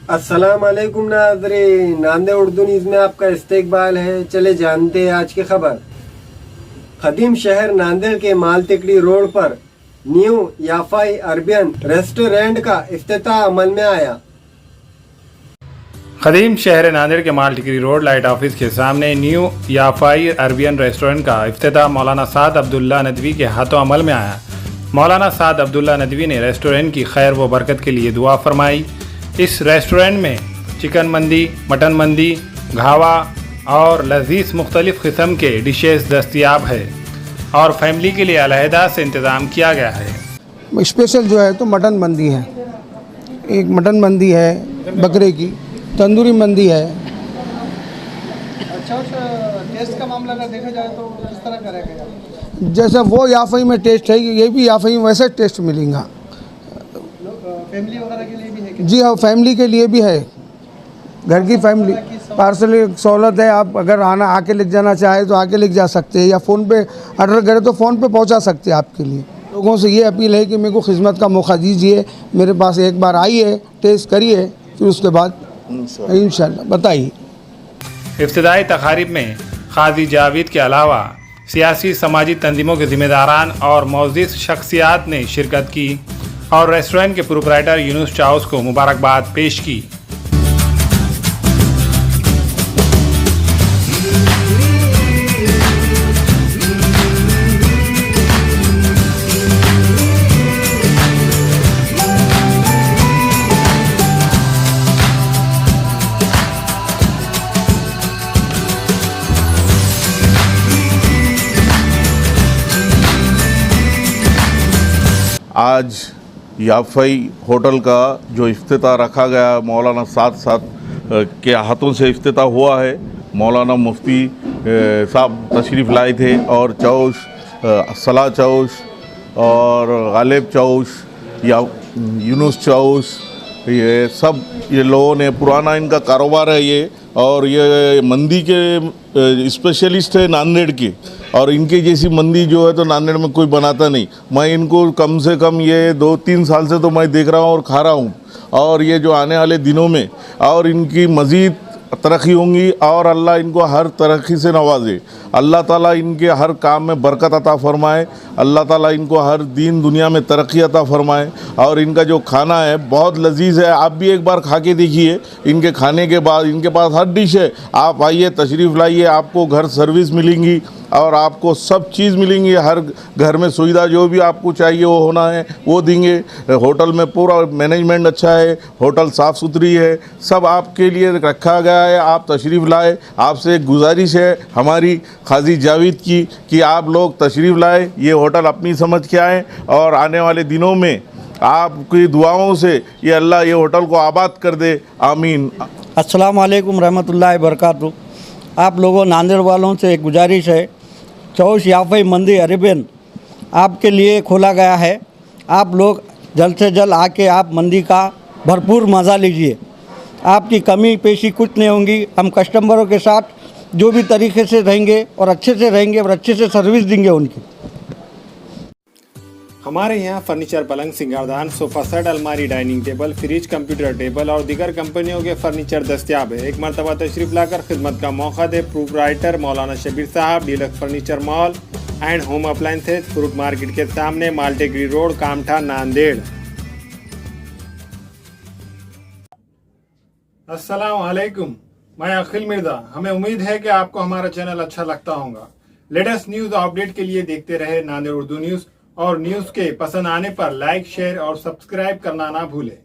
अस्सलाम वालेकुम नाज़रीन, नांदेड़ उर्दू न्यूज़ में आपका इस्तकबाल है। चले जानते हैं आज की खबर। कदीम शहर नांदेड़ के माल टिकड़ी रोड पर न्यू याफाई अरबियन रेस्टोरेंट का इफ्तिताह अमल में आया। कदीम शहर नांदेड़ के माल टिकरी रोड लाइट ऑफिस के सामने न्यू याफाई अरबियन रेस्टोरेंट का इफ्तिताह मौलाना साद अब्दुल्ला नदवी के हाथों अमल में आया। मौलाना साद अब्दुल्ला नदवी ने रेस्टोरेंट की खैर व बरकत के लिए दुआ फरमाई। इस रेस्टोरेंट में चिकन मंदी, मटन मंदी, घावा और लजीज मुख्तलिफ़ किस्म के डिशेस दस्तियाब है और फैमिली के लिए अलहदा से इंतज़ाम किया गया है। स्पेशल जो है तो मटन मंदी है, एक मटन मंदी है बकरे की, तंदूरी मंदी है। अच्छा, टेस्ट का मामला अगर देखा जाए तो किस तरह का रहेगा? जैसा वो याफई में टेस्ट है, ये भी याफई में वैसा टेस्ट मिलेगा। फैमिली वगैरह के लिए भी है क्या? जी हाँ, फैमिली के लिए भी है, घर की फैमिली पार्सल सहूलत है। आप अगर आके लिख जाना चाहे तो आके लिख जा सकते हैं, या फ़ोन पे ऑर्डर करें तो फ़ोन पे पहुंचा सकते हैं आपके लिए। लोगों से ये अपील है कि मेरे को खिदमत का मौका दीजिए, मेरे पास एक बार आइए, टेस्ट करिए, फिर उसके बाद इंशाल्लाह बताइए। इफ्तिदाई तकारीब में काजी जावेद के अलावा सियासी समाजी तंजीमों के ज़िम्मेदारान और मौजूद शख्सियात ने शिरकत की और रेस्टोरेंट के प्रोप्राइटर यूनुस चाउस को मुबारकबाद पेश की। आज याफई होटल का जो इफ्तिताह रखा गया, मौलाना साद के हाथों से इफ्तिताह हुआ है। मौलाना मुफ्ती साहब तशरीफ़ लाए थे और चौश सलाह चौश और गालिब चौश या यूनुस चौश, ये सब ये लोगों ने, पुराना इनका कारोबार है ये, और ये मंदी के स्पेशलिस्ट है नांदेड़ के, और इनके जैसी मंदी जो है तो नांदेड़ में कोई बनाता नहीं। मैं इनको कम से कम ये 2-3 साल से तो मैं देख रहा हूँ और खा रहा हूँ, और ये जो आने वाले दिनों में और इनकी मज़ीद तरक्की होंगी और अल्लाह इनको हर तरक्की से नवाजे। अल्लाह ताला इनके हर काम में बरकत अता फ़रमाए, अल्लाह ताला इनको हर दीन दुनिया में तरक्की अता फ़रमाए। और इनका जो खाना है बहुत लजीज है, आप भी एक बार खा के देखिए। इनके खाने के बाद इनके पास हर डिश है, आप आइए, तशरीफ़ लाइए, आपको घर सर्विस मिलेंगी और आपको सब चीज़ मिलेंगी। हर घर में सुविधा जो भी आपको चाहिए वो होना है वो देंगे। होटल में पूरा मैनेजमेंट अच्छा है, होटल साफ़ सुथरी है, सब आपके लिए रखा गया है। आप तशरीफ़ लाए। आपसे एक गुजारिश है हमारी काजी जावेद की कि आप लोग तशरीफ़ लाए, ये होटल अपनी समझ के आएँ, और आने वाले दिनों में आपकी दुआओं से ये अल्लाह ये होटल को आबाद कर दे। आमीन। अस्सलाम वालेकुम रहमतुल्लाहि बरकातहू। आप लोगों नांदेड़ वालों से एक गुजारिश है, चौश याफई मंदी अरेबियन आपके लिए खोला गया है। आप लोग जल्द से जल्द आके आप मंदी का भरपूर मज़ा लीजिए। आपकी कमी पेशी कुछ नहीं होंगी। हम कस्टमरों के साथ जो भी तरीके से रहेंगे और अच्छे से रहेंगे और अच्छे से सर्विस देंगे उनकी। हमारे यहाँ फर्नीचर, पलंग, सिंगारदान, सोफ़ा सेट, अलमारी, dining table, fridge, computer table और दीगर कंपनियों के फर्नीचर दस्तियाब है। एक मरतबा तशरीफ़ लाकर खिदमत का मौका दे। प्रोप्राइटर मौलाना शबीर साहब, deluxe furniture mall and home appliances, fruit market के सामने, माल टिकरी रोड, कामठा, नांदेड़। अस्सलाम वालेकुम, मैं अखिल मिर्जा। हमें उम्मीद है कि आपको हमारा चैनल अच्छा लगता होगा। लेटेस्ट न्यूज़ अपडेट के लिए देखते रहे नांदेड़ उर्दू न्यूज़, और न्यूज़ के पसंद आने पर लाइक, शेयर और सब्सक्राइब करना ना भूलें।